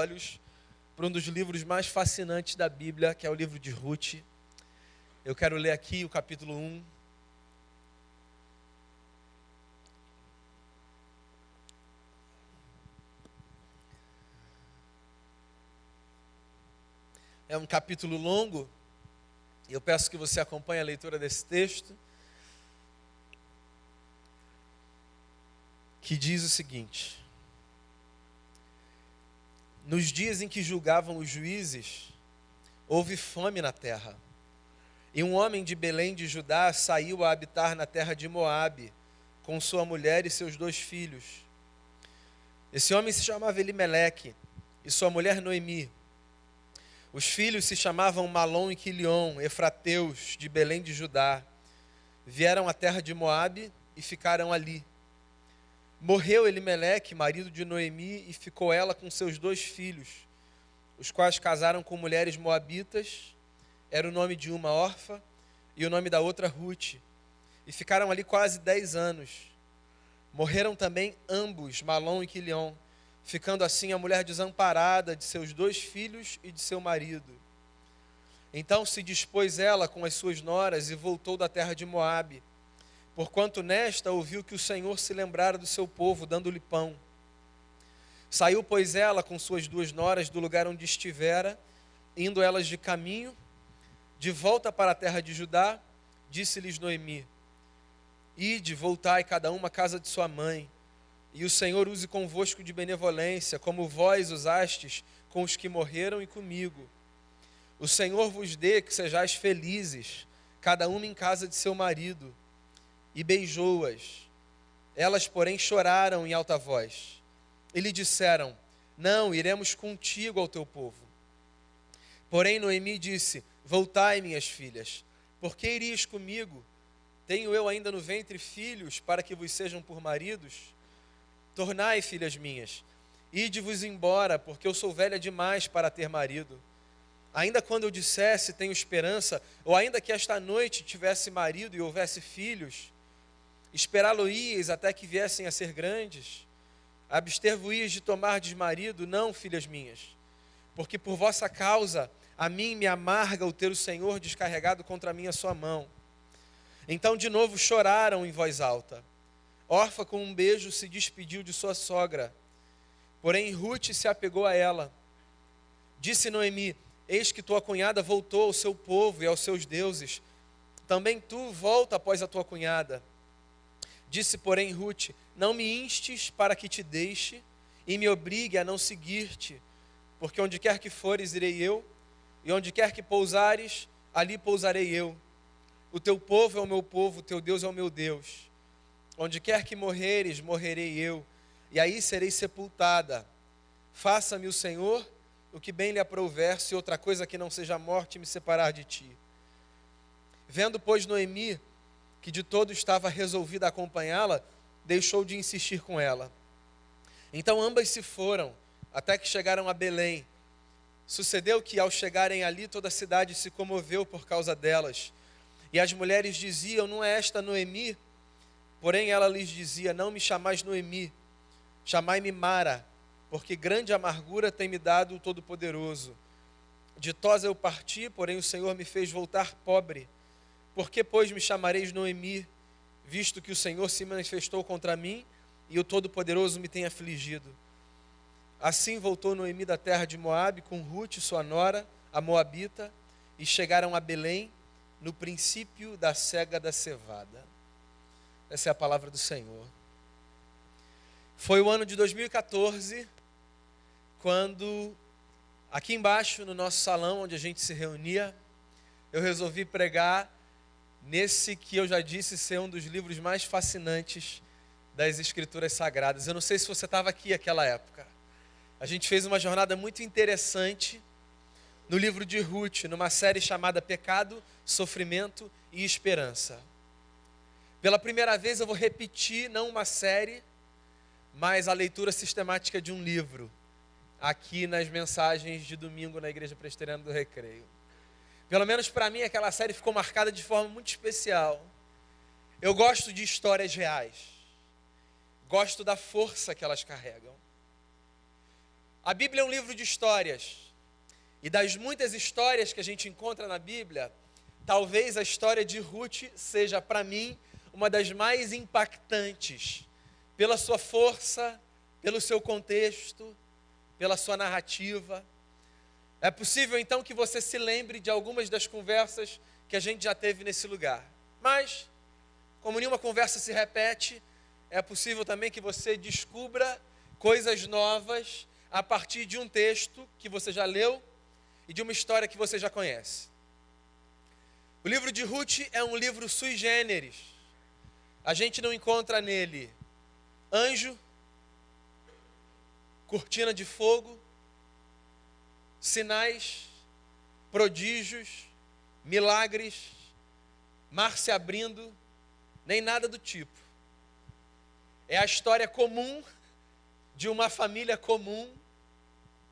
olhos para um dos livros mais fascinantes da Bíblia, que é o livro de Ruth. Eu quero ler aqui o capítulo 1. É um capítulo longo, e eu peço que você acompanhe a leitura desse texto, que diz o seguinte: nos dias em que julgavam os juízes, houve fome na terra. E um homem de Belém de Judá saiu a habitar na terra de Moabe, com sua mulher e seus 2 filhos. Esse homem se chamava Elimeleque, e sua mulher Noemi. Os filhos se chamavam Malom e Quilion, efrateus de Belém de Judá. Vieram à terra de Moabe e ficaram ali. Morreu Elimeleque, marido de Noemi, e ficou ela com seus 2 filhos, os quais casaram com mulheres moabitas. Era o nome de uma Orfa e o nome da outra Ruth. E ficaram ali quase 10 anos. Morreram também ambos, Malom e Quilion, ficando assim a mulher desamparada de seus 2 filhos e de seu marido. Então se dispôs ela com as suas noras e voltou da terra de Moabe, porquanto nesta ouviu que o Senhor se lembrara do seu povo, dando-lhe pão. Saiu, pois, ela com suas 2 noras do lugar onde estivera, indo elas de caminho, de volta para a terra de Judá, disse-lhes Noemi: ide, voltai cada uma à casa de sua mãe, e o Senhor use convosco de benevolência, como vós usastes com os que morreram e comigo. O Senhor vos dê que sejais felizes, cada uma em casa de seu marido. E beijou-as. Elas, porém, choraram em alta voz. E lhe disseram: não, iremos contigo ao teu povo. Porém Noemi disse: voltai, minhas filhas, por que irias comigo? Tenho eu ainda no ventre filhos, para que vos sejam por maridos? Tornai, filhas minhas, ide-vos embora, porque eu sou velha demais para ter marido. Ainda quando eu dissesse, tenho esperança, ou ainda que esta noite tivesse marido e houvesse filhos, esperá-lo-íeis até que viessem a ser grandes? Abster-vos-íeis de tomardes marido? Não, filhas minhas, porque por vossa causa a mim me amarga o ter o Senhor descarregado contra mim a sua mão. Então de novo choraram em voz alta. Orfa com um beijo se despediu de sua sogra, porém Ruth se apegou a ela. Disse Noemi: eis que tua cunhada voltou ao seu povo e aos seus deuses. Também tu volta após a tua cunhada. Disse, porém, Ruth: não me instes para que te deixe e me obrigue a não seguir-te, porque onde quer que fores, irei eu, e onde quer que pousares, ali pousarei eu. O teu povo é o meu povo, o teu Deus é o meu Deus. Onde quer que morreres, morrerei eu, e aí serei sepultada. Faça-me o Senhor o que bem lhe aprouver, se outra coisa que não seja a morte me separar de ti. Vendo, pois, Noemi que de todo estava resolvida a acompanhá-la, deixou de insistir com ela. Então ambas se foram, até que chegaram a Belém. Sucedeu que, ao chegarem ali, toda a cidade se comoveu por causa delas. E as mulheres diziam: não é esta Noemi? Porém ela lhes dizia: não me chamais Noemi, chamai-me Mara, porque grande amargura tem me dado o Todo-Poderoso. Ditosa eu parti, porém o Senhor me fez voltar pobre. Por que, pois, me chamareis Noemi, visto que o Senhor se manifestou contra mim e o Todo-Poderoso me tem afligido? Assim voltou Noemi da terra de Moabe com Ruth, sua nora, a moabita, e chegaram a Belém no princípio da cega da cevada. Essa é a palavra do Senhor. Foi o ano de 2014, quando, aqui embaixo, no nosso salão, onde a gente se reunia, eu resolvi pregar nesse que eu já disse ser um dos livros mais fascinantes das Escrituras Sagradas. Eu não sei se você estava aqui naquela época. A gente fez uma jornada muito interessante no livro de Ruth, numa série chamada Pecado, Sofrimento e Esperança. Pela primeira vez eu vou repetir, não uma série, mas a leitura sistemática de um livro, aqui nas mensagens de domingo na Igreja Presbiteriana do Recreio. Pelo menos para mim, aquela série ficou marcada de forma muito especial. Eu gosto de histórias reais. Gosto da força que elas carregam. A Bíblia é um livro de histórias. E das muitas histórias que a gente encontra na Bíblia, talvez a história de Ruth seja, para mim, uma das mais impactantes, pela sua força, pelo seu contexto, pela sua narrativa. É possível, então, que você se lembre de algumas das conversas que a gente já teve nesse lugar. Mas, como nenhuma conversa se repete, é possível também que você descubra coisas novas a partir de um texto que você já leu e de uma história que você já conhece. O livro de Ruth é um livro sui generis. A gente não encontra nele anjo, cortina de fogo, sinais, prodígios, milagres, mar se abrindo, nem nada do tipo. É a história comum de uma família comum,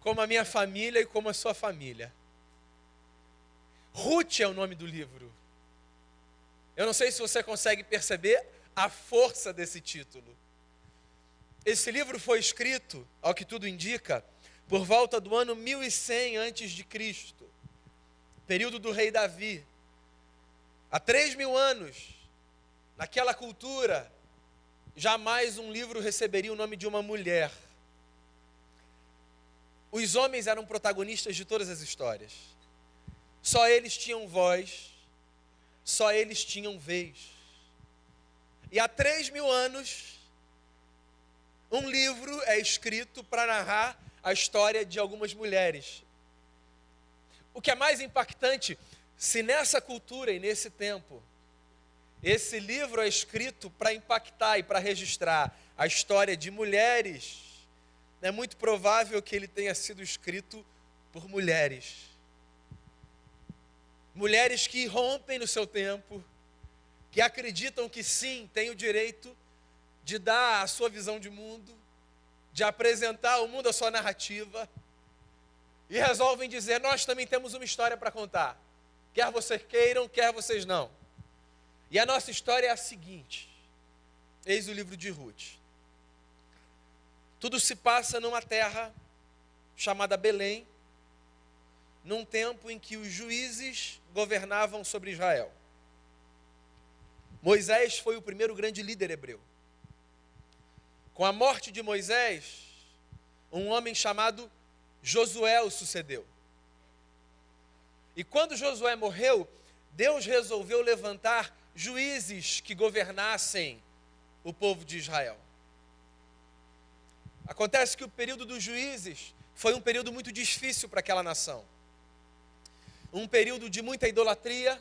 como a minha família e como a sua família. Ruth é o nome do livro. Eu não sei se você consegue perceber a força desse título. Esse livro foi escrito, ao que tudo indica, por volta do ano 1100 a.C., período do rei Davi. Há 3.000 anos, naquela cultura, jamais um livro receberia o nome de uma mulher. Os homens eram protagonistas de todas as histórias. Só eles tinham voz, só eles tinham vez. E há 3.000 anos, um livro é escrito para narrar a história de algumas mulheres. O que é mais impactante, se nessa cultura e nesse tempo, esse livro é escrito para impactar e para registrar a história de mulheres, é muito provável que ele tenha sido escrito por mulheres. Mulheres que rompem no seu tempo, que acreditam que sim, têm o direito de dar a sua visão de mundo, de apresentar ao mundo a sua narrativa, e resolvem dizer, nós também temos uma história para contar, quer vocês queiram, quer vocês não. E a nossa história é a seguinte, eis o livro de Ruth. Tudo se passa numa terra chamada Belém, num tempo em que os juízes governavam sobre Israel. Moisés foi o primeiro grande líder hebreu. Com a morte de Moisés, um homem chamado Josué o sucedeu. E quando Josué morreu, Deus resolveu levantar juízes que governassem o povo de Israel. Acontece que o período dos juízes foi um período muito difícil para aquela nação. Um período de muita idolatria,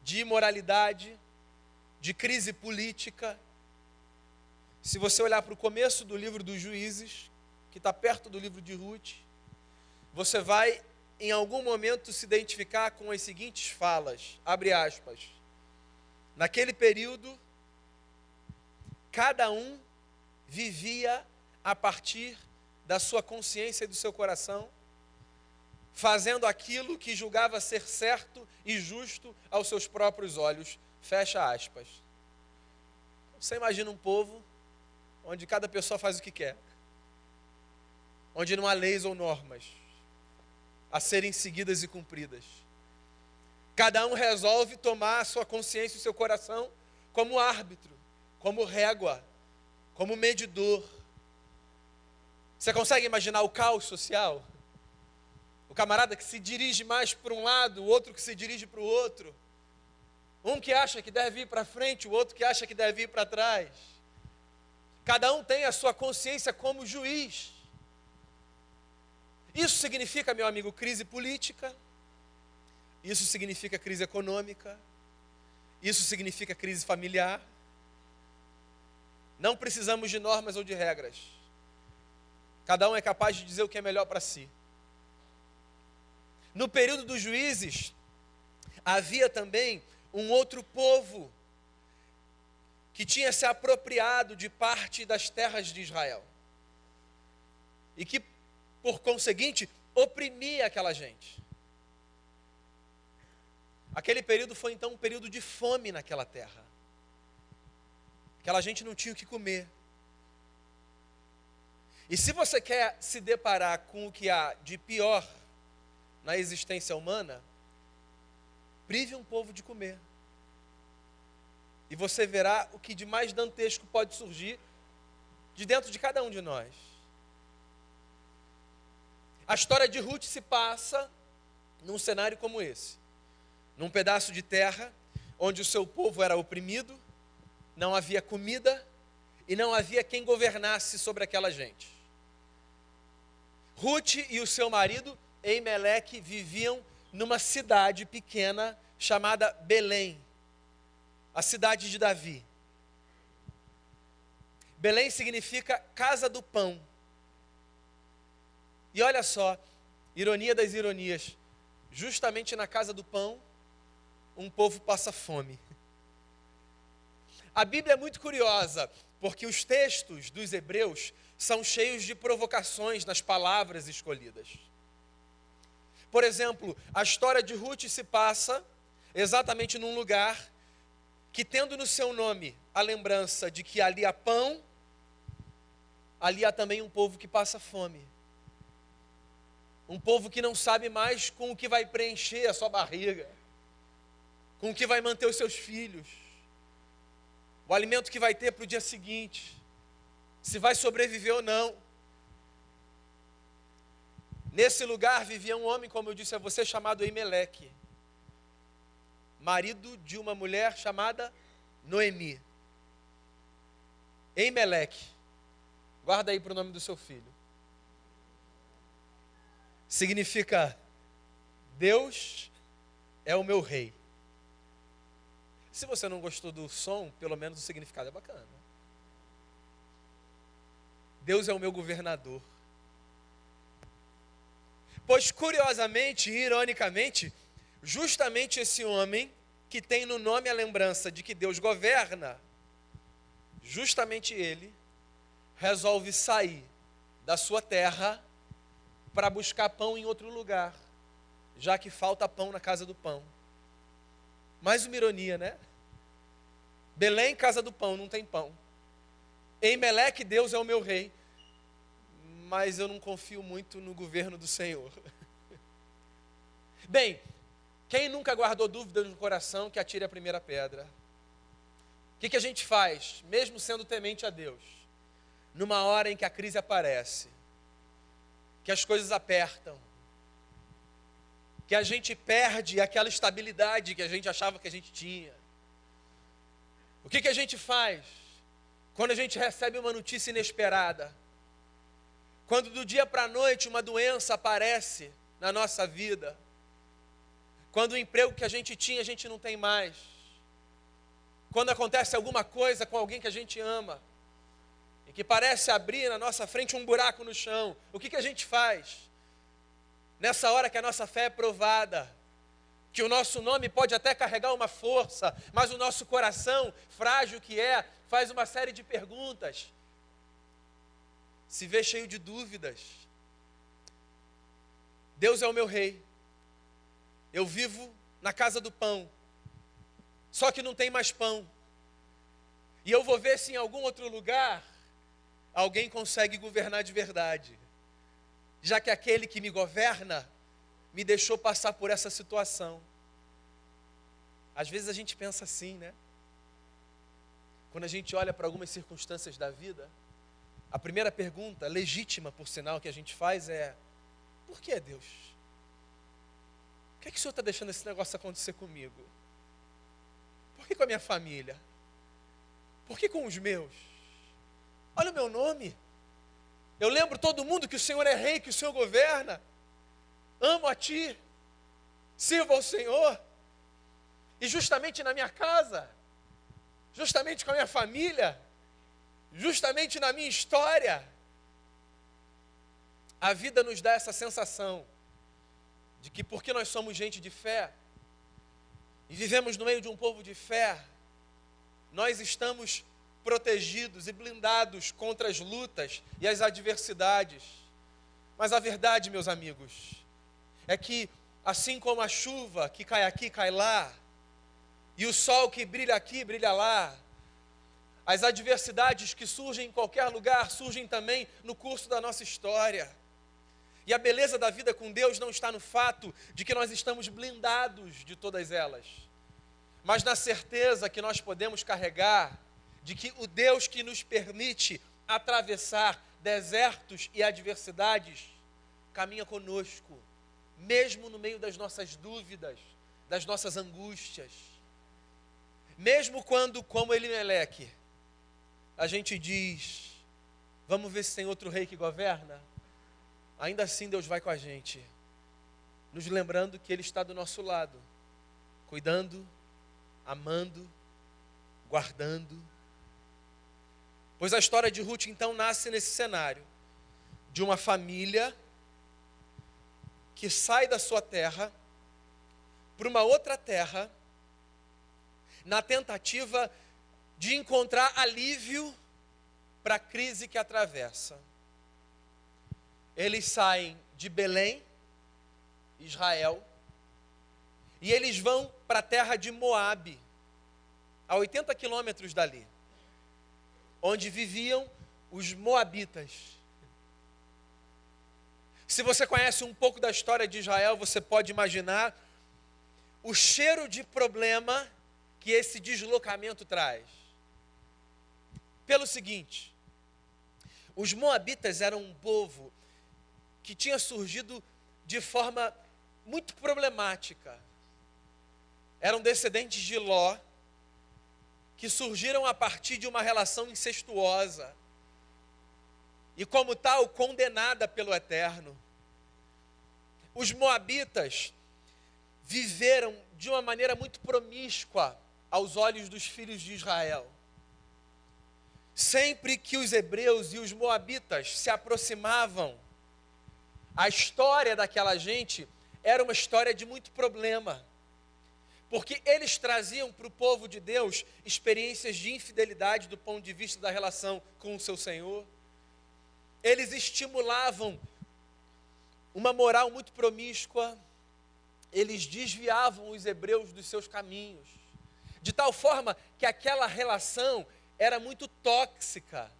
de imoralidade, de crise política. Se você olhar para o começo do livro dos Juízes, que está perto do livro de Ruth, você vai, em algum momento, se identificar com as seguintes falas, abre aspas. Naquele período, cada um vivia a partir da sua consciência e do seu coração, fazendo aquilo que julgava ser certo e justo aos seus próprios olhos. Fecha aspas. Você imagina um povo onde cada pessoa faz o que quer, onde não há leis ou normas a serem seguidas e cumpridas. Cada um resolve tomar a sua consciência e o seu coração como árbitro, como régua, como medidor. Você consegue imaginar o caos social? O camarada que se dirige mais para um lado, o outro que se dirige para o outro. Um que acha que deve ir para frente, o outro que acha que deve ir para trás. Cada um tem a sua consciência como juiz. Isso significa, meu amigo, crise política. Isso significa crise econômica. Isso significa crise familiar. Não precisamos de normas ou de regras. Cada um é capaz de dizer o que é melhor para si. No período dos juízes, havia também um outro povo que tinha se apropriado de parte das terras de Israel. E que, por conseguinte, oprimia aquela gente. Aquele período foi então um período de fome naquela terra. Aquela gente não tinha o que comer. E se você quer se deparar com o que há de pior na existência humana, prive um povo de comer. E você verá o que de mais dantesco pode surgir de dentro de cada um de nós. A história de Ruth se passa num cenário como esse. Num pedaço de terra onde o seu povo era oprimido, não havia comida e não havia quem governasse sobre aquela gente. Ruth e o seu marido, Elimeleque, viviam numa cidade pequena chamada Belém, a cidade de Davi. Belém significa casa do pão. E olha só, ironia das ironias, justamente na casa do pão, um povo passa fome. A Bíblia é muito curiosa, porque os textos dos hebreus são cheios de provocações nas palavras escolhidas. Por exemplo, a história de Ruth se passa exatamente num lugar que, tendo no seu nome a lembrança de que ali há pão, ali há também um povo que passa fome. Um povo que não sabe mais com o que vai preencher a sua barriga, com o que vai manter os seus filhos, o alimento que vai ter para o dia seguinte, se vai sobreviver ou não. Nesse lugar vivia um homem, como eu disse a você, chamado Elimeleque, marido de uma mulher chamada Noemi. Elimeleque, guarda aí para o nome do seu filho. Significa, Deus é o meu rei. Se você não gostou do som, pelo menos o significado é bacana. Deus é o meu governador. Pois, curiosamente e ironicamente, justamente esse homem que tem no nome a lembrança de que Deus governa, justamente ele resolve sair da sua terra para buscar pão em outro lugar, já que falta pão na casa do pão. Mais uma ironia, né? Belém, casa do pão, não tem pão. Elimeleque, Deus é o meu rei, mas eu não confio muito no governo do Senhor. Bem, quem nunca guardou dúvidas no coração, que atire a primeira pedra. O que a gente faz, mesmo sendo temente a Deus, numa hora em que a crise aparece, que as coisas apertam, que a gente perde aquela estabilidade que a gente achava que a gente tinha? O que a gente faz quando a gente recebe uma notícia inesperada? Quando do dia para a noite uma doença aparece na nossa vida? Quando o emprego que a gente tinha, a gente não tem mais? Quando acontece alguma coisa com alguém que a gente ama, e que parece abrir na nossa frente um buraco no chão, o que a gente faz? Nessa hora que a nossa fé é provada, que o nosso nome pode até carregar uma força, mas o nosso coração, frágil que é, faz uma série de perguntas, se vê cheio de dúvidas. Deus é o meu rei, eu vivo na casa do pão, só que não tem mais pão, e eu vou ver se em algum outro lugar alguém consegue governar de verdade, já que aquele que me governa me deixou passar por essa situação. Às vezes a gente pensa assim, né? Quando a gente olha para algumas circunstâncias da vida, a primeira pergunta, legítima por sinal, que a gente faz é: por que Deus? Por que o Senhor está deixando esse negócio acontecer comigo? Por que com a minha família? Por que com os meus? Olha o meu nome. Eu lembro todo mundo que o Senhor é rei, que o Senhor governa. Amo a Ti. Sirvo ao Senhor. E justamente na minha casa, justamente com a minha família, justamente na minha história, a vida nos dá essa sensação de que, porque nós somos gente de fé e vivemos no meio de um povo de fé, nós estamos protegidos e blindados contra as lutas e as adversidades. Mas a verdade, meus amigos, é que assim como a chuva que cai aqui, cai lá, e o sol que brilha aqui, brilha lá, As adversidades que surgem em qualquer lugar, surgem também no curso da nossa história. E a beleza da vida com Deus não está no fato de que nós estamos blindados de todas elas, mas na certeza que nós podemos carregar de que o Deus que nos permite atravessar desertos e adversidades caminha conosco, mesmo no meio das nossas dúvidas, das nossas angústias. Mesmo quando, como Elimeleque, a gente diz, vamos ver se tem outro rei que governa, ainda assim Deus vai com a gente, nos lembrando que Ele está do nosso lado, cuidando, amando, guardando. Pois a história de Ruth então nasce nesse cenário, de uma família que sai da sua terra para uma outra terra, na tentativa de encontrar alívio para a crise que atravessa. Eles saem de Belém, Israel, e eles vão para a terra de Moabe, a 80 quilômetros dali, onde viviam os moabitas. Se você conhece um pouco da história de Israel, você pode imaginar o cheiro de problema que esse deslocamento traz. Pelo seguinte, os moabitas eram um povo que tinha surgido de forma muito problemática. Eram descendentes de Ló, que surgiram a partir de uma relação incestuosa, e como tal, condenada pelo Eterno. Os moabitas viveram de uma maneira muito promíscua aos olhos dos filhos de Israel. Sempre que os hebreus e os moabitas se aproximavam, a história daquela gente era uma história de muito problema, porque eles traziam para o povo de Deus experiências de infidelidade do ponto de vista da relação com o seu Senhor. Eles estimulavam uma moral muito promíscua, eles desviavam os hebreus dos seus caminhos, de tal forma que aquela relação era muito tóxica,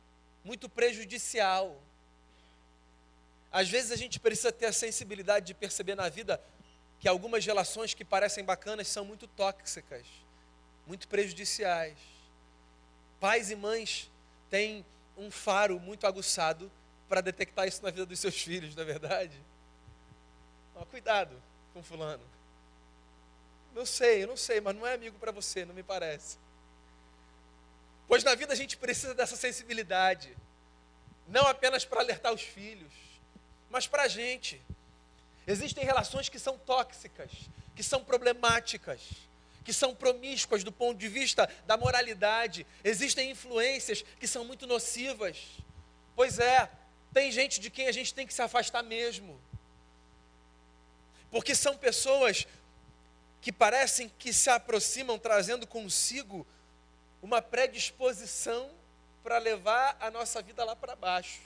muito prejudicial. Às vezes a gente precisa ter a sensibilidade de perceber na vida que algumas relações que parecem bacanas são muito tóxicas, muito prejudiciais. Pais e mães têm um faro muito aguçado para detectar isso na vida dos seus filhos, não é verdade? Cuidado com fulano. Eu não sei, mas não é amigo para você, não me parece. Pois na vida a gente precisa dessa sensibilidade, não apenas para alertar os filhos, mas para a gente. Existem relações que são tóxicas, que são problemáticas, que são promíscuas do ponto de vista da moralidade. Existem influências que são muito nocivas. Pois é, tem gente de quem a gente tem que se afastar mesmo, porque são pessoas que parecem que se aproximam trazendo consigo uma predisposição para levar a nossa vida lá para baixo.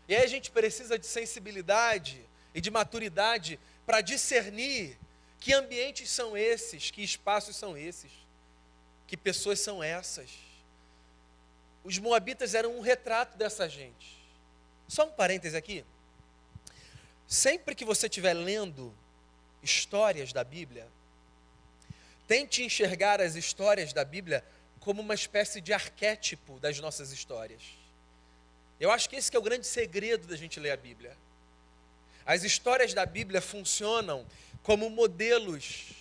E aí a gente precisa de sensibilidade e de maturidade para discernir que ambientes são esses, que espaços são esses, que pessoas são essas. Os moabitas eram um retrato dessa gente. Só um parêntese aqui. Sempre que você estiver lendo histórias da Bíblia, tente enxergar as histórias da Bíblia como uma espécie de arquétipo das nossas histórias. Eu acho que esse que é o grande segredo da gente ler a Bíblia. As histórias da Bíblia funcionam como modelos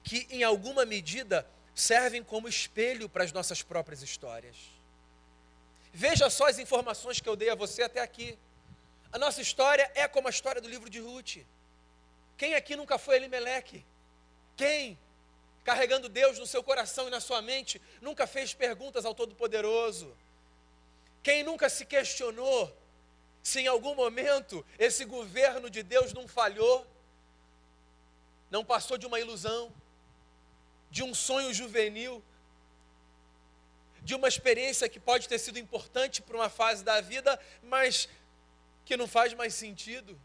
que, em alguma medida, servem como espelho para as nossas próprias histórias. Veja só as informações que eu dei a você até aqui. A nossa história é como a história do livro de Ruth. Quem aqui nunca foi Elimeleque? Quem, carregando Deus no seu coração e na sua mente, nunca fez perguntas ao Todo-Poderoso? Quem nunca se questionou se em algum momento esse governo de Deus não falhou, não passou de uma ilusão, de um sonho juvenil, de uma experiência que pode ter sido importante para uma fase da vida, mas que não faz mais sentido?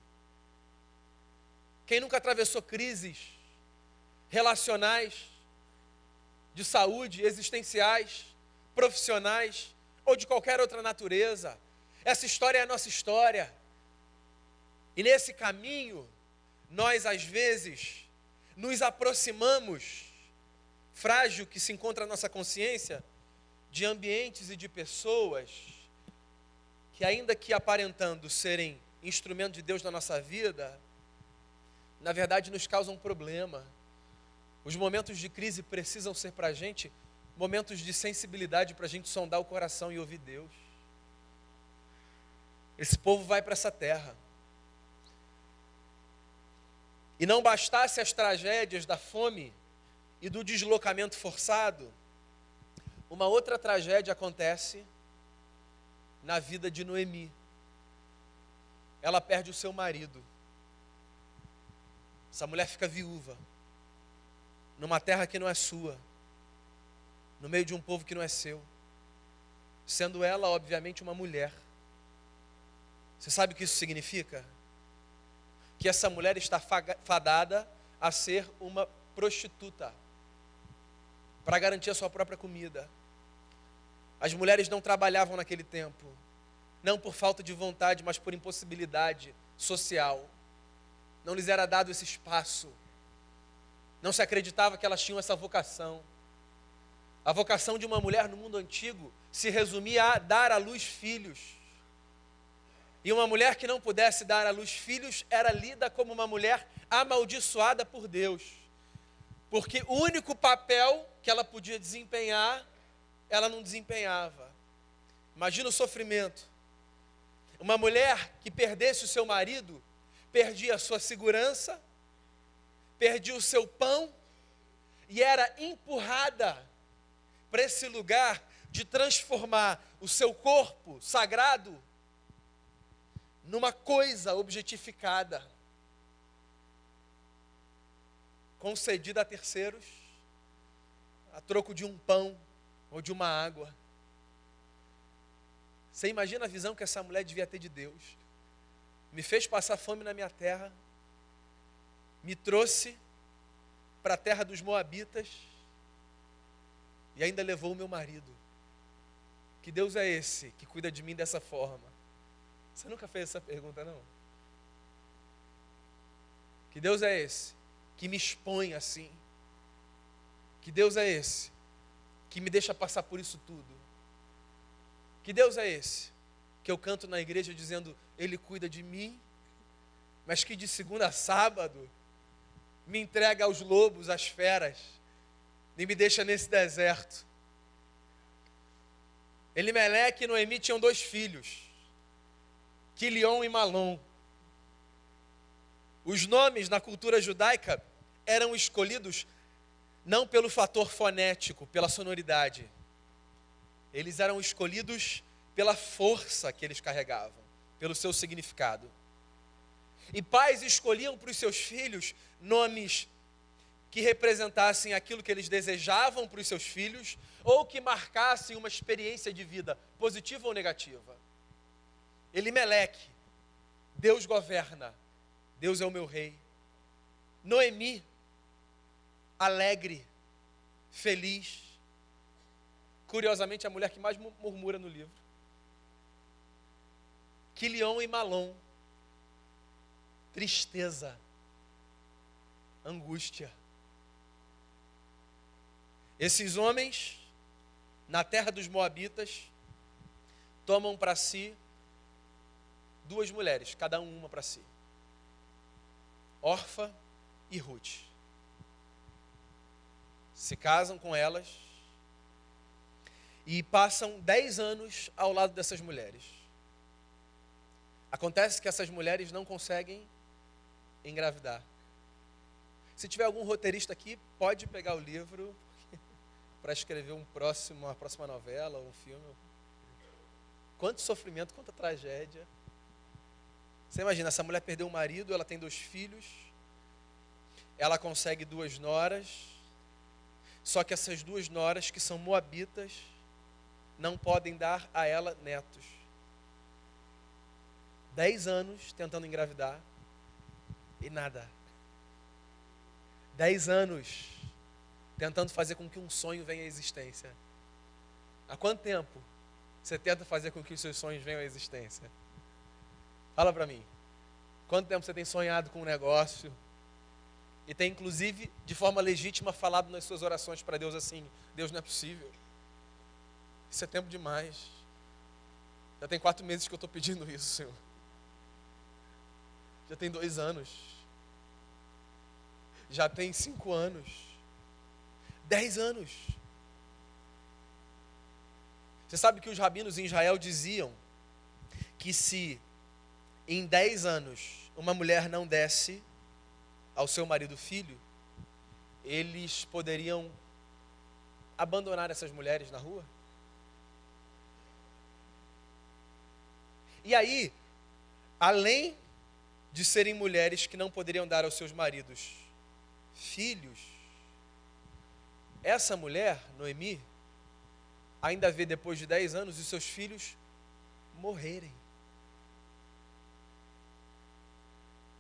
Quem nunca atravessou crises relacionais, de saúde, existenciais, profissionais ou de qualquer outra natureza. Essa história é a nossa história. E nesse caminho, nós às vezes nos aproximamos, frágil que se encontra a nossa consciência, de ambientes e de pessoas que, ainda que aparentando serem instrumento de Deus na nossa vida, na verdade nos causam problema. Os momentos de crise precisam ser para a gente momentos de sensibilidade, para a gente sondar o coração e ouvir Deus. Esse povo vai para essa terra. E não bastasse as tragédias da fome e do deslocamento forçado, uma outra tragédia acontece na vida de Noemi. Ela perde o seu marido. Essa mulher fica viúva, numa terra que não é sua, no meio de um povo que não é seu, sendo ela, obviamente, uma mulher. Você sabe o que isso significa? Que essa mulher está fadada a ser uma prostituta, para garantir a sua própria comida. As mulheres não trabalhavam naquele tempo, não por falta de vontade, mas por impossibilidade social. Não lhes era dado esse espaço. Não se acreditava que elas tinham essa vocação. A vocação de uma mulher no mundo antigo se resumia a dar à luz filhos. E uma mulher que não pudesse dar à luz filhos era lida como uma mulher amaldiçoada por Deus. Porque o único papel que ela podia desempenhar, ela não desempenhava. Imagina o sofrimento. Uma mulher que perdesse o seu marido, perdia a sua segurança, perdia o seu pão e era empurrada para esse lugar de transformar o seu corpo sagrado numa coisa objetificada, concedida a terceiros, a troco de um pão ou de uma água. Você imagina a visão que essa mulher devia ter de Deus? Me fez passar fome na minha terra, me trouxe para a terra dos Moabitas e ainda levou o meu marido. Que Deus é esse que cuida de mim dessa forma? Você nunca fez essa pergunta, não? Que Deus é esse que me expõe assim? Que Deus é esse que me deixa passar por isso tudo? Que Deus é esse que eu canto na igreja dizendo, Ele cuida de mim, mas que de segunda a sábado me entrega aos lobos, às feras, e me deixa nesse deserto? Elimeleque e Noemi tinham 2 filhos, Quilion e Malom. Os nomes na cultura judaica eram escolhidos não pelo fator fonético, pela sonoridade. Eles eram escolhidos pela força que eles carregavam, pelo seu significado. E pais escolhiam para os seus filhos nomes que representassem aquilo que eles desejavam para os seus filhos, ou que marcassem uma experiência de vida, positiva ou negativa. Elimeleque, Deus governa, Deus é o meu rei. Noemi, alegre, feliz. Curiosamente, a mulher que mais murmura no livro. Quilion e Malom, tristeza, angústia. Esses homens, na terra dos Moabitas, tomam para si 2 mulheres, cada uma para si. Orfa e Ruth. Se casam com elas e passam 10 anos ao lado dessas mulheres. Acontece que essas mulheres não conseguem engravidar. Se tiver algum roteirista aqui, pode pegar o livro para escrever uma próxima novela, um filme. Quanto sofrimento, quanta tragédia. Você imagina, essa mulher perdeu o marido, ela tem 2 filhos, ela consegue 2 noras, só que essas 2 noras, que são moabitas, não podem dar a ela netos. 10 anos tentando engravidar e nada. 10 anos tentando fazer com que um sonho venha à existência Há quanto tempo você tenta fazer com que os seus sonhos venham à existência? Fala para mim. Quanto tempo você tem sonhado com um negócio e tem, inclusive, de forma legítima, falado nas suas orações para Deus assim: Deus, não é possível. Isso é tempo demais. Já tem 4 meses que eu estou pedindo isso, Senhor. Já tem 2 anos. Já tem 5 anos. 10 anos. Você sabe que os rabinos em Israel diziam que se em 10 anos uma mulher não desse ao seu marido filho, eles poderiam abandonar essas mulheres na rua? E aí, além de serem mulheres que não poderiam dar aos seus maridos filhos, essa mulher, Noemi, ainda vê depois de 10 anos os seus filhos morrerem.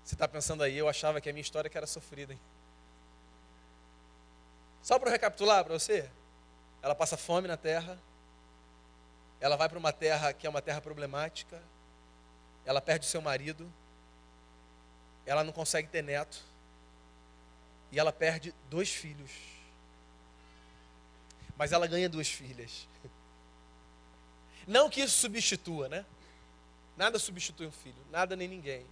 Você está pensando aí, eu achava que a minha história que era sofrida, hein? Só para recapitular para você, ela passa fome na terra, ela vai para uma terra que é uma terra problemática, ela perde o seu marido, ela não consegue ter neto, e ela perde 2 filhos. Mas ela ganha 2 filhas. Não que isso substitua, né? Nada substitui um filho, nada nem ninguém.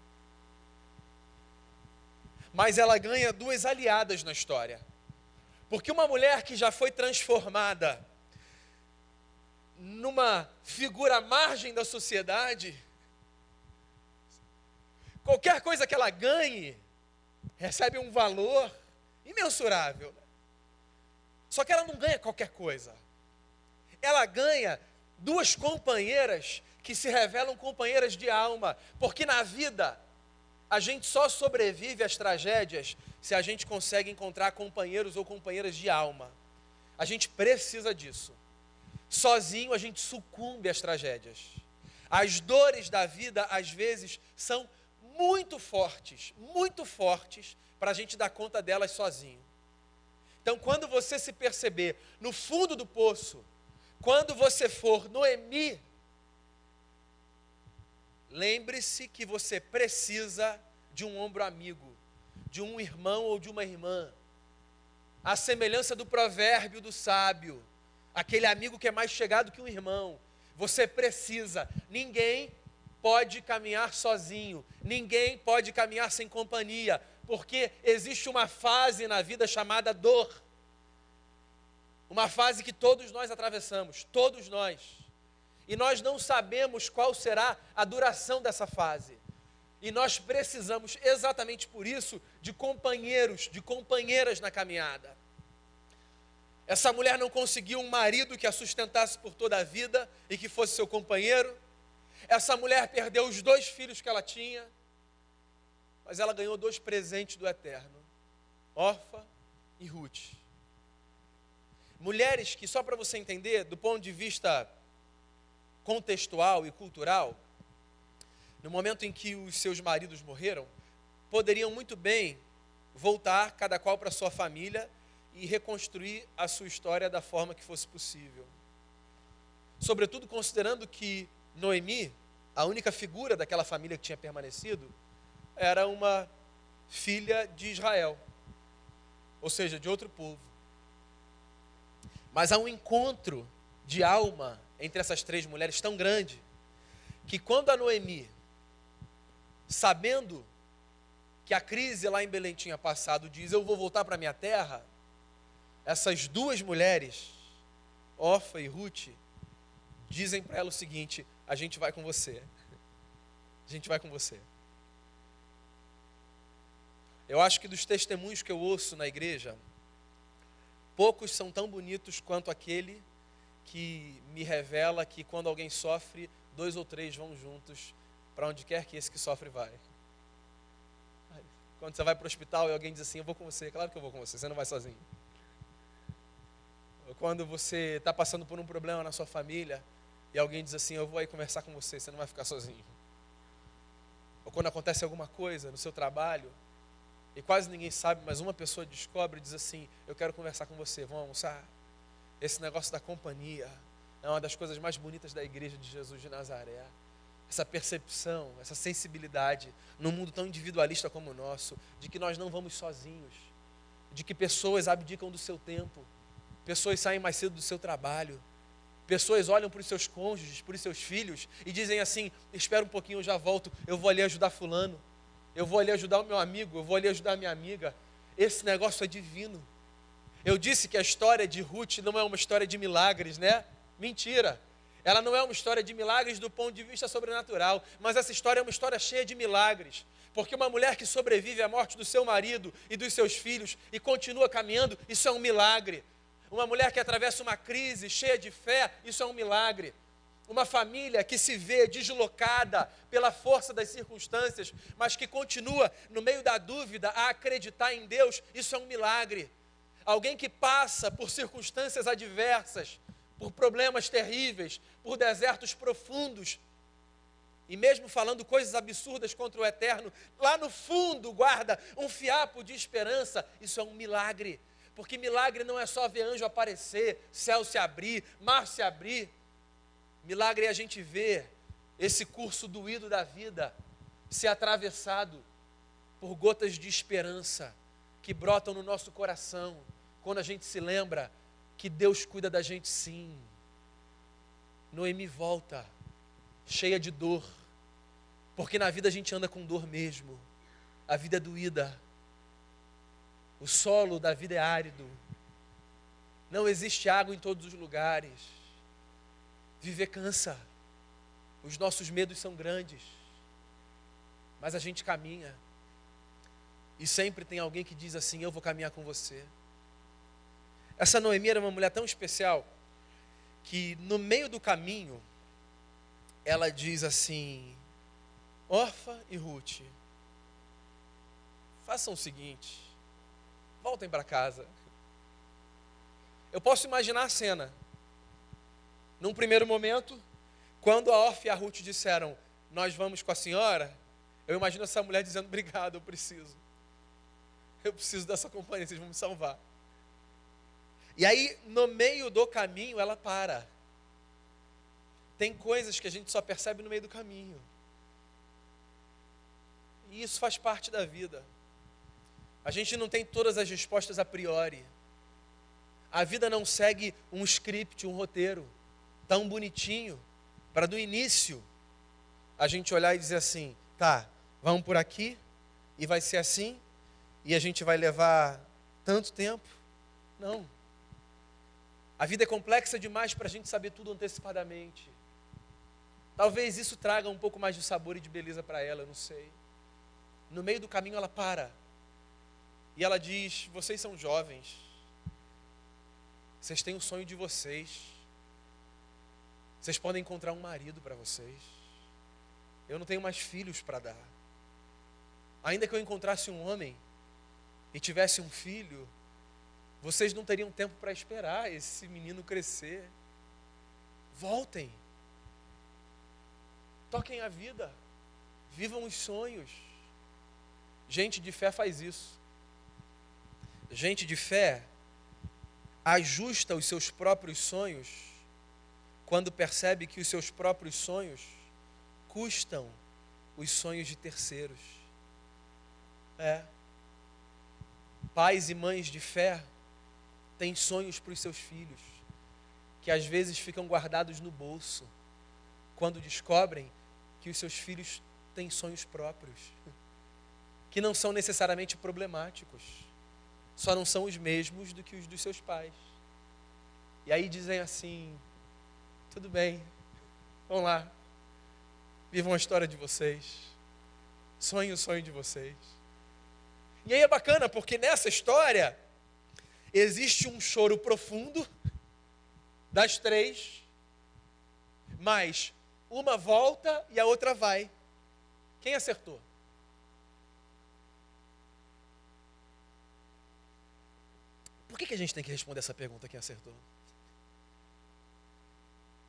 Mas ela ganha 2 aliadas na história. Porque uma mulher que já foi transformada numa figura à margem da sociedade, qualquer coisa que ela ganhe, recebe um valor imensurável. Só que ela não ganha qualquer coisa. Ela ganha 2 companheiras que se revelam companheiras de alma. Porque na vida, a gente só sobrevive às tragédias se a gente consegue encontrar companheiros ou companheiras de alma. A gente precisa disso. Sozinho a gente sucumbe às tragédias. As dores da vida, às vezes, são muito fortes para a gente dar conta delas sozinho. Então, quando você se perceber no fundo do poço, quando você for Noemi, lembre-se que você precisa de um ombro amigo, de um irmão ou de uma irmã. A semelhança do provérbio do sábio, aquele amigo que é mais chegado que um irmão. Você precisa. Ninguém pode caminhar sozinho, ninguém pode caminhar sem companhia, porque existe uma fase na vida chamada dor. Uma fase que todos nós atravessamos, todos nós. E nós não sabemos qual será a duração dessa fase. E nós precisamos, exatamente por isso, de companheiros, de companheiras na caminhada. Essa mulher não conseguiu um marido que a sustentasse por toda a vida e que fosse seu companheiro. Essa mulher perdeu os 2 filhos que ela tinha, mas ela ganhou 2 presentes do Eterno, Orfa e Ruth. Mulheres que, só para você entender, do ponto de vista contextual e cultural, no momento em que os seus maridos morreram, poderiam muito bem voltar, cada qual para sua família, e reconstruir a sua história da forma que fosse possível. Sobretudo considerando que Noemi, a única figura daquela família que tinha permanecido, era uma filha de Israel, ou seja, de outro povo. Mas há um encontro de alma entre essas 3 mulheres tão grande, que quando a Noemi, sabendo que a crise lá em Belém tinha passado, diz: eu vou voltar para minha terra, essas 2 mulheres, Orfa e Ruth, dizem para ela o seguinte: a gente vai com você. A gente vai com você. Eu acho que dos testemunhos que eu ouço na igreja, poucos são tão bonitos quanto aquele que me revela que quando alguém sofre, 2 ou 3 vão juntos para onde quer que esse que sofre vai. Quando você vai para o hospital e alguém diz assim: eu vou com você, claro que eu vou com você, você não vai sozinho. Ou quando você está passando por um problema na sua família e alguém diz assim: eu vou aí conversar com você, você não vai ficar sozinho. Ou quando acontece alguma coisa no seu trabalho e quase ninguém sabe, mas uma pessoa descobre e diz assim: eu quero conversar com você, vamos almoçar? Esse negócio da companhia, é uma das coisas mais bonitas da igreja de Jesus de Nazaré. Essa percepção, essa sensibilidade, num mundo tão individualista como o nosso, de que nós não vamos sozinhos, de que pessoas abdicam do seu tempo, pessoas saem mais cedo do seu trabalho, pessoas olham para os seus cônjuges, para os seus filhos e dizem assim: espera um pouquinho, eu já volto, eu vou ali ajudar fulano, eu vou ali ajudar o meu amigo, eu vou ali ajudar a minha amiga. Esse negócio é divino. Eu disse que a história de Ruth não é uma história de milagres, né? Mentira. Ela não é uma história de milagres do ponto de vista sobrenatural, mas essa história é uma história cheia de milagres. Porque uma mulher que sobrevive à morte do seu marido e dos seus filhos e continua caminhando, isso é um milagre. Uma mulher que atravessa uma crise cheia de fé, isso é um milagre. Uma família que se vê deslocada pela força das circunstâncias, mas que continua no meio da dúvida a acreditar em Deus, isso é um milagre. Alguém que passa por circunstâncias adversas, por problemas terríveis, por desertos profundos, e mesmo falando coisas absurdas contra o eterno, lá no fundo guarda um fiapo de esperança, isso é um milagre. Porque milagre não é só ver anjo aparecer, céu se abrir, mar se abrir. Milagre é a gente ver esse curso doído da vida ser atravessado por gotas de esperança que brotam no nosso coração, quando a gente se lembra que Deus cuida da gente sim. Noemi volta, cheia de dor, porque na vida a gente anda com dor mesmo, a vida é doída, o solo da vida é árido, não existe água em todos os lugares, viver cansa, os nossos medos são grandes, mas a gente caminha, e sempre tem alguém que diz assim: eu vou caminhar com você. Essa Noemi era uma mulher tão especial, que no meio do caminho, ela diz assim: Orfa e Ruth, façam o seguinte, voltem para casa. Eu posso imaginar a cena. Num primeiro momento, quando a Orfa e a Ruth disseram: nós vamos com a senhora, eu imagino essa mulher dizendo: obrigado, eu preciso dessa companhia, vocês vão me salvar. E aí, no meio do caminho, ela para. Tem coisas que a gente só percebe no meio do caminho. E isso faz parte da vida. A gente não tem todas as respostas a priori. A vida não segue um script, um roteiro tão bonitinho para do início a gente olhar e dizer assim: tá, vamos por aqui e vai ser assim e a gente vai levar tanto tempo. Não. A vida é complexa demais para a gente saber tudo antecipadamente. Talvez isso traga um pouco mais de sabor e de beleza para ela, eu não sei. No meio do caminho ela para. E ela diz: vocês são jovens. Vocês têm o sonho de vocês. Vocês podem encontrar um marido para vocês. Eu não tenho mais filhos para dar. Ainda que eu encontrasse um homem e tivesse um filho, vocês não teriam tempo para esperar esse menino crescer. Voltem. Toquem a vida. Vivam os sonhos. Gente de fé faz isso. Gente de fé ajusta os seus próprios sonhos quando percebe que os seus próprios sonhos custam os sonhos de terceiros. Pais e mães de fé têm sonhos para os seus filhos, que às vezes ficam guardados no bolso, quando descobrem que os seus filhos têm sonhos próprios, que não são necessariamente problemáticos, só não são os mesmos do que os dos seus pais. E aí dizem assim: tudo bem, vão lá, vivam a história de vocês, sonhem o sonho de vocês. E aí é bacana, porque nessa história existe um choro profundo das três, mas uma volta e a outra vai. Quem acertou? Por que a gente tem que responder essa pergunta, quem acertou?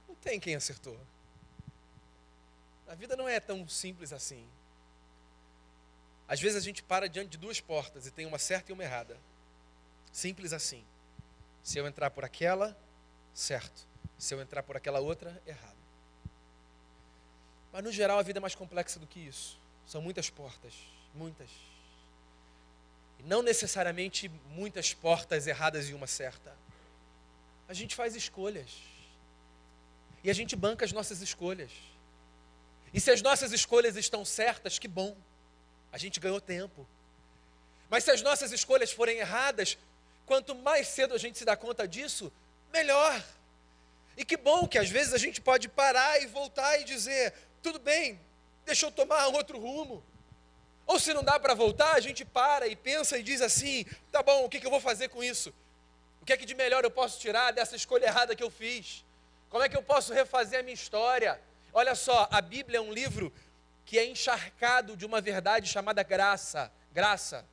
Não tem quem acertou. A vida não é tão simples assim. Às vezes a gente para diante de duas portas e tem uma certa e uma errada. Simples assim. Se eu entrar por aquela, certo. Se eu entrar por aquela outra, errado. Mas no geral a vida é mais complexa do que isso. São muitas portas, muitas. E não necessariamente muitas portas erradas e uma certa. A gente faz escolhas. E a gente banca as nossas escolhas. E se as nossas escolhas estão certas, que bom. A gente ganhou tempo. Mas se as nossas escolhas forem erradas, quanto mais cedo a gente se dá conta disso, melhor. E que bom que às vezes a gente pode parar e voltar e dizer, tudo bem, deixa eu tomar outro rumo. Ou se não dá para voltar, a gente para e pensa e diz assim, tá bom, o que eu vou fazer com isso? O que é que de melhor eu posso tirar dessa escolha errada que eu fiz? Como é que eu posso refazer a minha história? Olha só, a Bíblia é um livro que é encharcado de uma verdade chamada graça. Graça.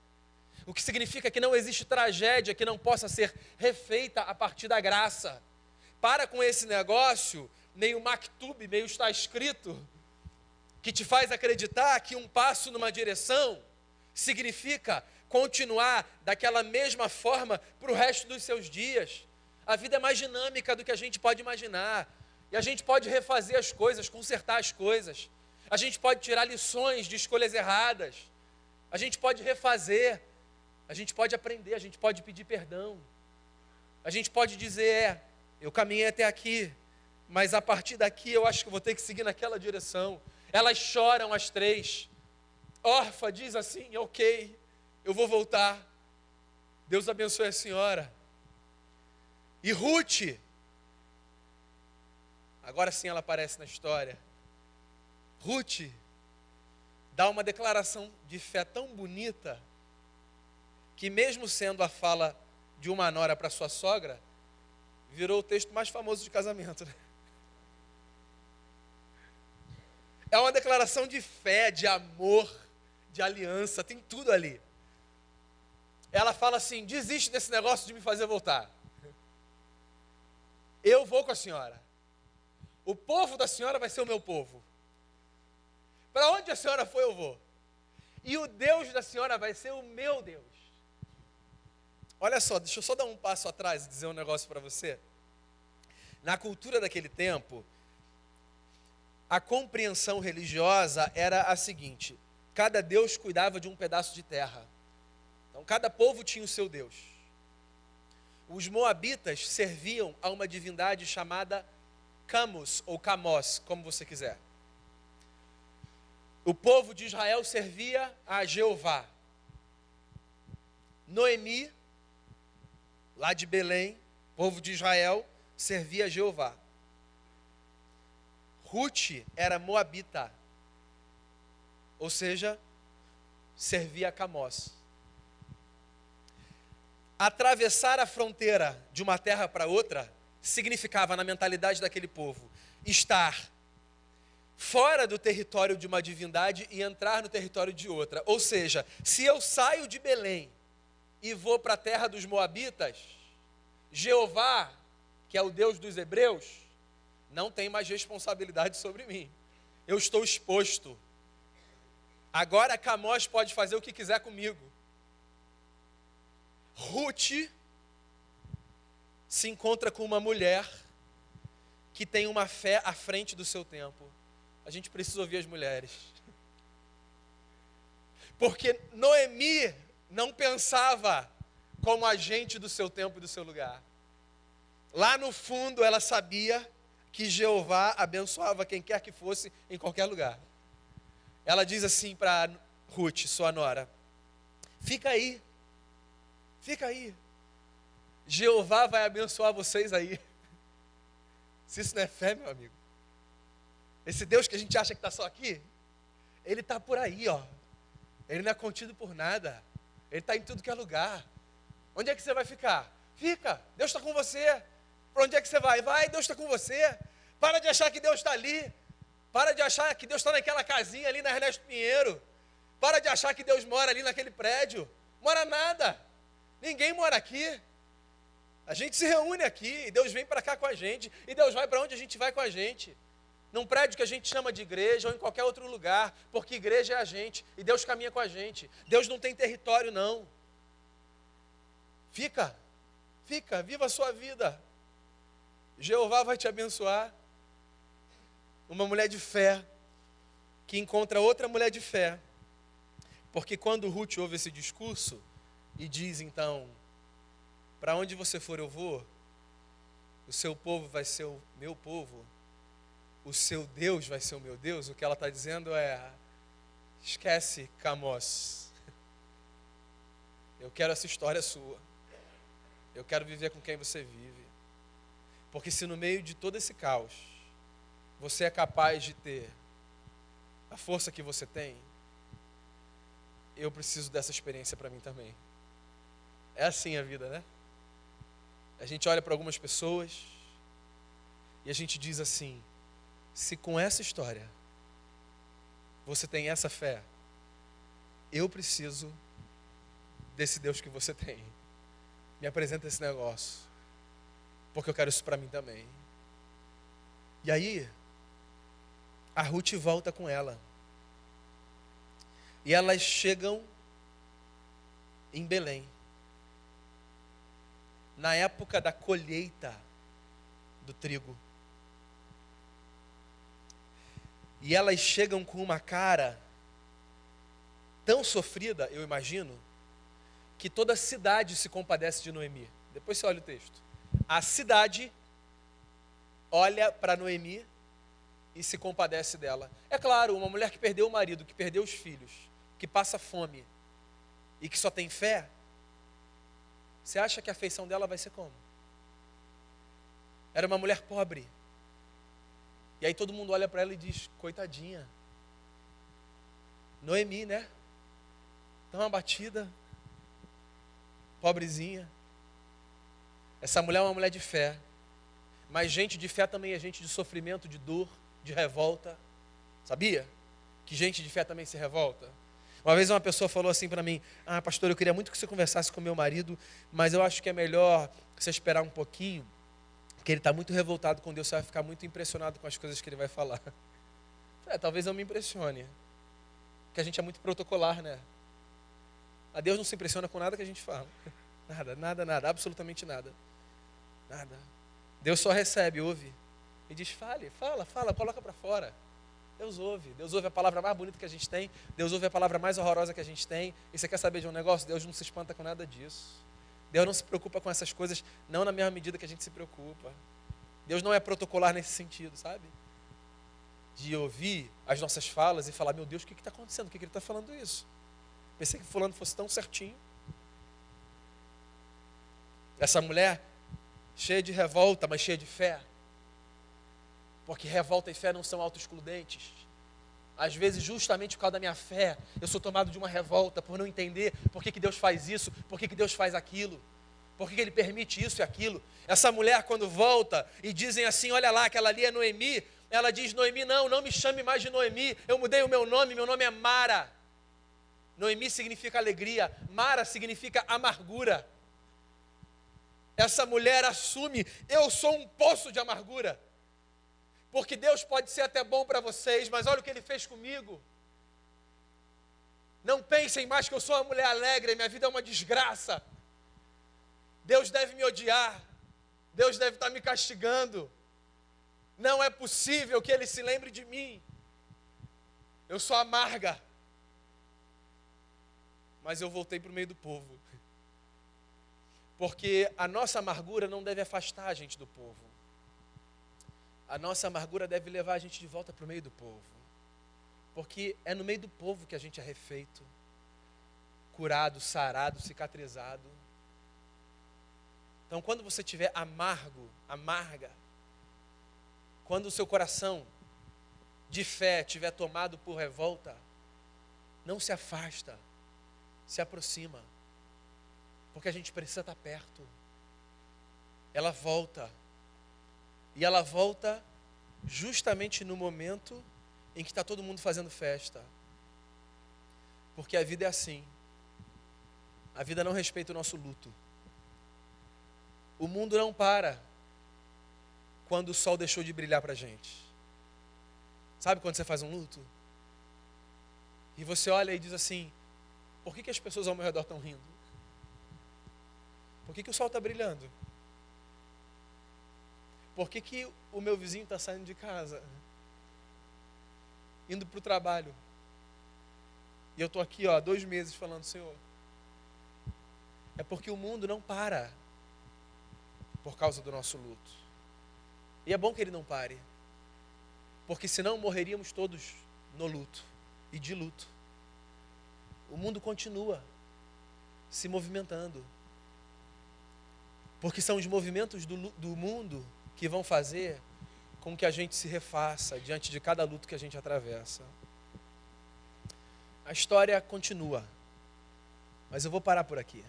O que significa que não existe tragédia que não possa ser refeita a partir da graça. Para com esse negócio, meio maktub, meio está escrito, que te faz acreditar que um passo numa direção significa continuar daquela mesma forma para o resto dos seus dias. A vida é mais dinâmica do que a gente pode imaginar. E a gente pode refazer as coisas, consertar as coisas. A gente pode tirar lições de escolhas erradas. A gente pode refazer. A gente pode aprender, a gente pode pedir perdão. A gente pode dizer, eu caminhei até aqui, mas a partir daqui eu acho que vou ter que seguir naquela direção. Elas choram as três. Orfa diz assim, ok, eu vou voltar. Deus abençoe a senhora. E Ruth, agora sim ela aparece na história. Ruth dá uma declaração de fé tão bonita, que mesmo sendo a fala de uma nora para sua sogra, virou o texto mais famoso de casamento, né? É uma declaração de fé, de amor, de aliança, tem tudo ali. Ela fala assim, desiste desse negócio de me fazer voltar. Eu vou com a senhora. O povo da senhora vai ser o meu povo. Para onde a senhora for, eu vou. E o Deus da senhora vai ser o meu Deus. Olha só, deixa eu só dar um passo atrás e dizer um negócio para você. Na cultura daquele tempo, a compreensão religiosa era a seguinte: cada Deus cuidava de um pedaço de terra. Então, cada povo tinha o seu Deus. Os moabitas serviam a uma divindade chamada Camus, ou Camos, como você quiser. O povo de Israel servia a Jeová. Noemi, lá de Belém, povo de Israel, servia a Jeová. Ruth era moabita, ou seja, servia a Camós. Atravessar a fronteira de uma terra para outra significava, na mentalidade daquele povo, estar fora do território de uma divindade e entrar no território de outra. Ou seja, se eu saio de Belém e vou para a terra dos moabitas, Jeová, que é o Deus dos hebreus, não tem mais responsabilidade sobre mim. Eu estou exposto. Agora Camós pode fazer o que quiser comigo. Ruth se encontra com uma mulher que tem uma fé à frente do seu tempo. A gente precisa ouvir as mulheres. Porque Noemi não pensava como agente do seu tempo e do seu lugar. Lá no fundo ela sabia que Jeová abençoava quem quer que fosse, em qualquer lugar. Ela diz assim para Ruth, sua nora: fica aí, Jeová vai abençoar vocês aí. Se isso não é fé, meu amigo, esse Deus que a gente acha que está só aqui, Ele está por aí, ó. Ele não é contido por nada, Ele está em tudo que é lugar. Onde é que você vai ficar? Fica, Deus está com você. Para onde é que você vai? Vai, Deus está com você. Para de achar que Deus está ali. Para de achar que Deus está naquela casinha ali na Ernesto Pinheiro. Para de achar que Deus mora ali naquele prédio. Mora nada. Ninguém mora aqui. A gente se reúne aqui e Deus vem para cá com a gente. E Deus vai para onde a gente vai com a gente. Num prédio que a gente chama de igreja ou em qualquer outro lugar. Porque igreja é a gente e Deus caminha com a gente. Deus não tem território, não. Fica, viva a sua vida. Jeová vai te abençoar. Uma mulher de fé que encontra outra mulher de fé. Porque quando Ruth ouve esse discurso e diz então, para onde você for eu vou, o seu povo vai ser o meu povo, o seu Deus vai ser o meu Deus, o que ela está dizendo é, esquece Camós, eu quero essa história sua, eu quero viver com quem você vive, porque se no meio de todo esse caos, você é capaz de ter a força que você tem, eu preciso dessa experiência para mim também. É assim a vida, né? A gente olha para algumas pessoas e a gente diz assim, se com essa história você tem essa fé, eu preciso desse Deus que você tem. Me apresenta esse negócio, porque eu quero isso para mim também. E aí, a Ruth volta com ela. E elas chegam em Belém, na época da colheita do trigo. E elas chegam com uma cara tão sofrida, eu imagino, que toda a cidade se compadece de Noemi. Depois você olha o texto. A cidade olha para Noemi e se compadece dela. É claro, uma mulher que perdeu o marido, que perdeu os filhos, que passa fome e que só tem fé, você acha que a afeição dela vai ser como? Era uma mulher pobre. E aí todo mundo olha para ela e diz, coitadinha. Noemi, né? Tão abatida. Pobrezinha. Essa mulher é uma mulher de fé. Mas gente de fé também é gente de sofrimento, de dor, de revolta. Sabia? Que gente de fé também se revolta. Uma vez uma pessoa falou assim para mim, pastor, eu queria muito que você conversasse com meu marido, mas eu acho que é melhor você esperar um pouquinho, porque ele está muito revoltado com Deus, você vai ficar muito impressionado com as coisas que ele vai falar. Talvez eu me impressione, porque a gente é muito protocolar, né? A Deus não se impressiona com nada que a gente fala. Nada, absolutamente nada. Nada. Deus só recebe, ouve, e diz, fala, coloca para fora. Deus ouve a palavra mais bonita que a gente tem, Deus ouve a palavra mais horrorosa que a gente tem, e você quer saber de um negócio? Deus não se espanta com nada disso. Deus não se preocupa com essas coisas, não na mesma medida que a gente se preocupa. Deus não é protocolar nesse sentido, sabe? De ouvir as nossas falas e falar, meu Deus, o que está acontecendo? Por que ele está falando isso? Pensei que fulano fosse tão certinho. Essa mulher, cheia de revolta, mas cheia de fé. Porque revolta e fé não são autoexcludentes. Às vezes, justamente por causa da minha fé, eu sou tomado de uma revolta por não entender por que Deus faz isso, por que Deus faz aquilo, por que Ele permite isso e aquilo. Essa mulher, quando volta e dizem assim, olha lá, aquela ali é Noemi, ela diz, Noemi, não me chame mais de Noemi, eu mudei o meu nome é Mara. Noemi significa alegria, Mara significa amargura. Essa mulher assume, eu sou um poço de amargura. Porque Deus pode ser até bom para vocês, mas olha o que Ele fez comigo. Não pensem mais que eu sou uma mulher alegre, minha vida é uma desgraça. Deus deve me odiar. Deus deve estar me castigando. Não é possível que Ele se lembre de mim. Eu sou amarga. Mas eu voltei para o meio do povo. Porque a nossa amargura não deve afastar a gente do povo. A nossa amargura deve levar a gente de volta para o meio do povo. Porque é no meio do povo que a gente é refeito, curado, sarado, cicatrizado. Então, quando você estiver amarga, quando o seu coração de fé estiver tomado por revolta, não se afasta, se aproxima. Porque a gente precisa estar perto. Ela volta. E ela volta justamente no momento em que está todo mundo fazendo festa. Porque a vida é assim. A vida não respeita o nosso luto. O mundo não para quando o sol deixou de brilhar para a gente. Sabe quando você faz um luto? E você olha e diz assim, por que as pessoas ao meu redor estão rindo? Por que o sol está brilhando? Por que o meu vizinho está saindo de casa, indo para o trabalho? E eu estou aqui, há 2 meses falando, Senhor, é porque o mundo não para por causa do nosso luto. E é bom que ele não pare, porque senão morreríamos todos no luto e de luto. O mundo continua se movimentando, porque são os movimentos do mundo que vão fazer com que a gente se refaça diante de cada luto que a gente atravessa. A história continua, mas eu vou parar por aqui.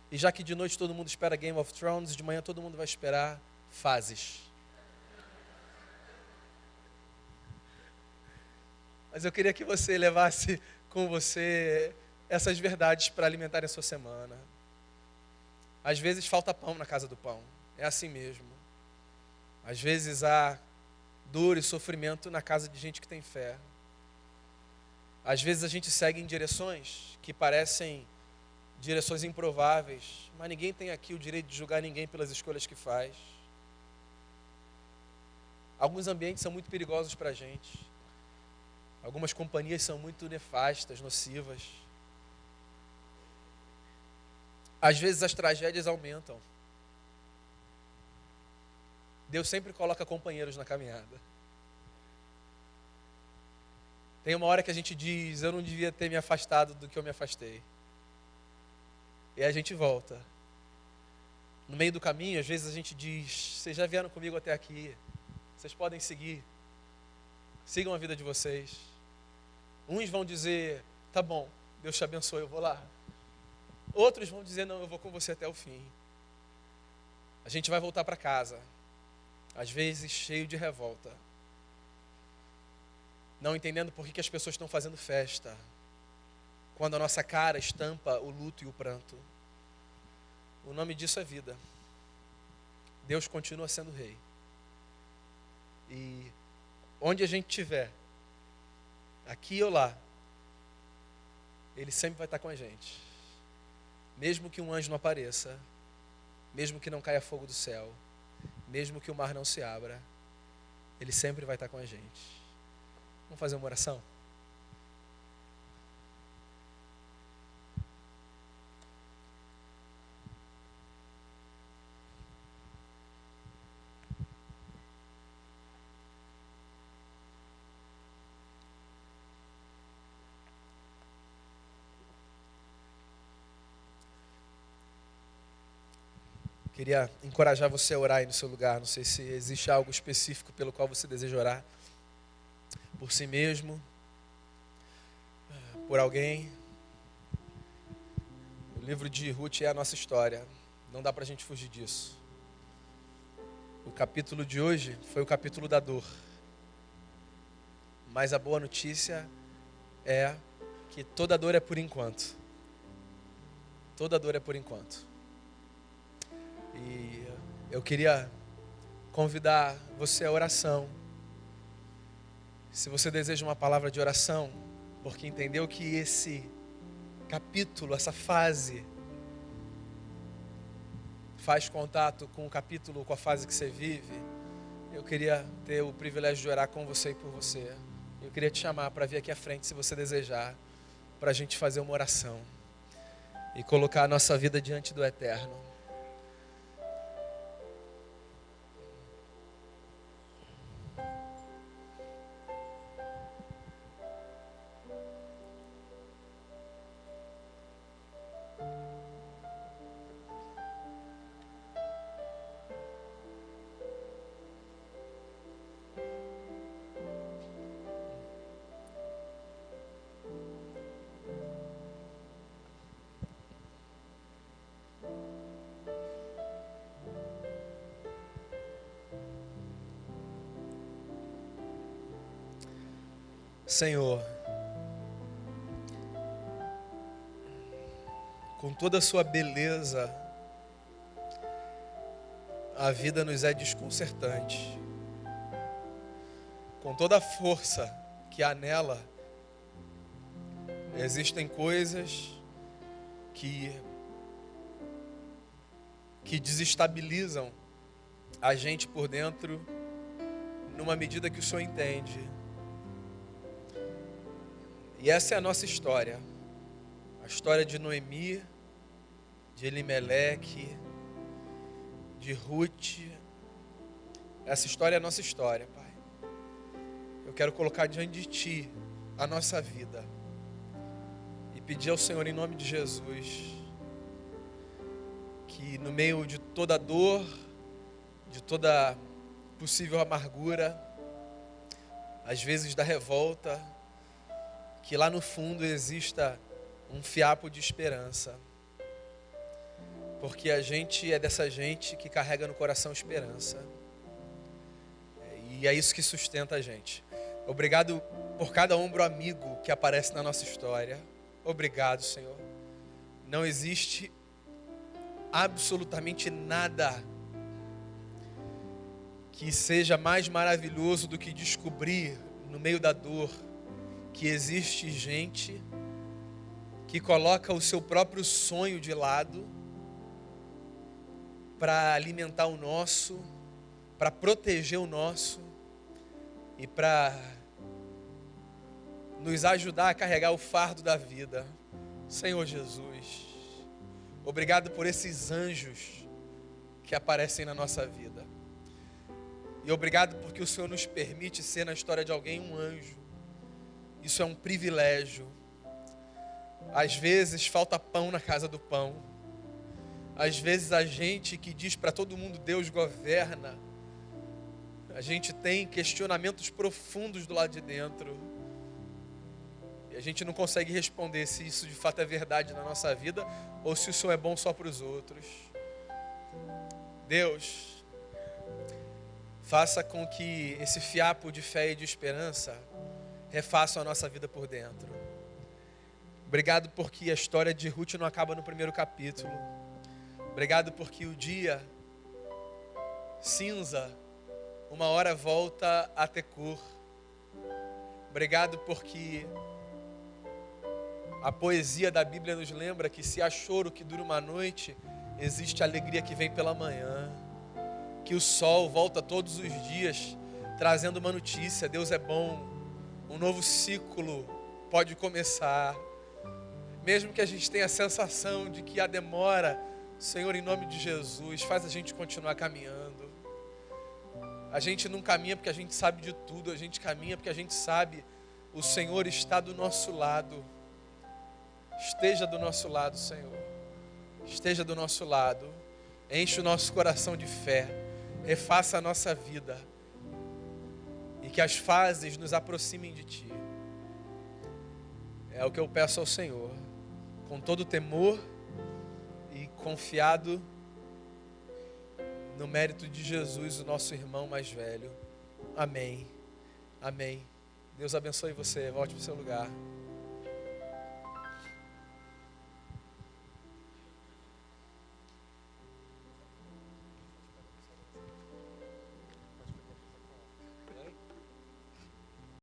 E já que de noite todo mundo espera Game of Thrones, de manhã todo mundo vai esperar Fases. Mas eu queria que você levasse com você essas verdades para alimentar a sua semana. Às vezes falta pão na casa do pão, é assim mesmo. Às vezes há dor e sofrimento na casa de gente que tem fé. Às vezes a gente segue em direções que parecem direções improváveis, mas ninguém tem aqui o direito de julgar ninguém pelas escolhas que faz. Alguns ambientes são muito perigosos para a gente. Algumas companhias são muito nefastas, nocivas. Às vezes as tragédias aumentam. Deus sempre coloca companheiros na caminhada. Tem uma hora que a gente diz, eu não devia ter me afastado do que eu me afastei. E aí a gente volta. No meio do caminho, às vezes a gente diz, vocês já vieram comigo até aqui, vocês podem seguir. Sigam a vida de vocês. Uns vão dizer, tá bom, Deus te abençoe, eu vou lá. Outros vão dizer, não, eu vou com você até o fim. A gente vai voltar para casa, às vezes cheio de revolta, não entendendo por que as pessoas estão fazendo festa, quando a nossa cara estampa o luto e o pranto. O nome disso é vida. Deus continua sendo rei. E onde a gente estiver, aqui ou lá, Ele sempre vai estar com a gente. Mesmo que um anjo não apareça, mesmo que não caia fogo do céu, mesmo que o mar não se abra, Ele sempre vai estar com a gente. Vamos fazer uma oração? Queria encorajar você a orar aí no seu lugar. Não sei se existe algo específico pelo qual você deseja orar. Por si mesmo, por alguém. O livro de Ruth é a nossa história. Não dá para a gente fugir disso. O capítulo de hoje foi o capítulo da dor. Mas a boa notícia é que toda dor é por enquanto. Toda dor é por enquanto. E eu queria convidar você à oração. Se você deseja uma palavra de oração, porque entendeu que esse capítulo, essa fase, faz contato com o capítulo, com a fase que você vive, eu queria ter o privilégio de orar com você e por você. Eu queria te chamar para vir aqui à frente, se você desejar, para a gente fazer uma oração e colocar a nossa vida diante do Eterno. Senhor, com toda a sua beleza, a vida nos é desconcertante. Com toda a força que há nela, existem coisas que desestabilizam a gente por dentro, numa medida que o Senhor entende. E essa é a nossa história. A história de Noemi, de Elimeleque, de Ruth. Essa história é a nossa história, Pai. Eu quero colocar diante de Ti a nossa vida e pedir ao Senhor, em nome de Jesus, que no meio de toda dor, de toda possível amargura, às vezes da revolta, que lá no fundo exista um fiapo de esperança. Porque a gente é dessa gente que carrega no coração esperança. E é isso que sustenta a gente. Obrigado por cada ombro amigo que aparece na nossa história. Obrigado, Senhor. Não existe absolutamente nada que seja mais maravilhoso do que descobrir no meio da dor que existe gente que coloca o seu próprio sonho de lado para alimentar o nosso, para proteger o nosso e para nos ajudar a carregar o fardo da vida. Senhor Jesus, obrigado por esses anjos que aparecem na nossa vida. E obrigado porque o Senhor nos permite ser na história de alguém um anjo. Isso é um privilégio. Às vezes falta pão na casa do pão. Às vezes a gente que diz para todo mundo Deus governa, a gente tem questionamentos profundos do lado de dentro. E a gente não consegue responder se isso de fato é verdade na nossa vida ou se o Senhor é bom só para os outros. Deus, faça com que esse fiapo de fé e de esperança refaça a nossa vida por dentro. Obrigado porque a história de Ruth não acaba no primeiro capítulo. Obrigado porque o dia cinza, uma hora volta a ter cor. Obrigado porque a poesia da Bíblia nos lembra que se há choro que dura uma noite, existe alegria que vem pela manhã. Que o sol volta todos os dias trazendo uma notícia: Deus é bom, um novo ciclo pode começar. Mesmo que a gente tenha a sensação de que há demora, Senhor, em nome de Jesus, faz a gente continuar caminhando. A gente não caminha porque a gente sabe de tudo, a gente caminha porque a gente sabe o Senhor está do nosso lado. Esteja do nosso lado, Senhor. Esteja do nosso lado. Enche o nosso coração de fé. Refaça a nossa vida. E que as fases nos aproximem de Ti. É o que eu peço ao Senhor. Com todo temor e confiado no mérito de Jesus, o nosso irmão mais velho. Amém. Amém. Deus abençoe você. Volte para o seu lugar.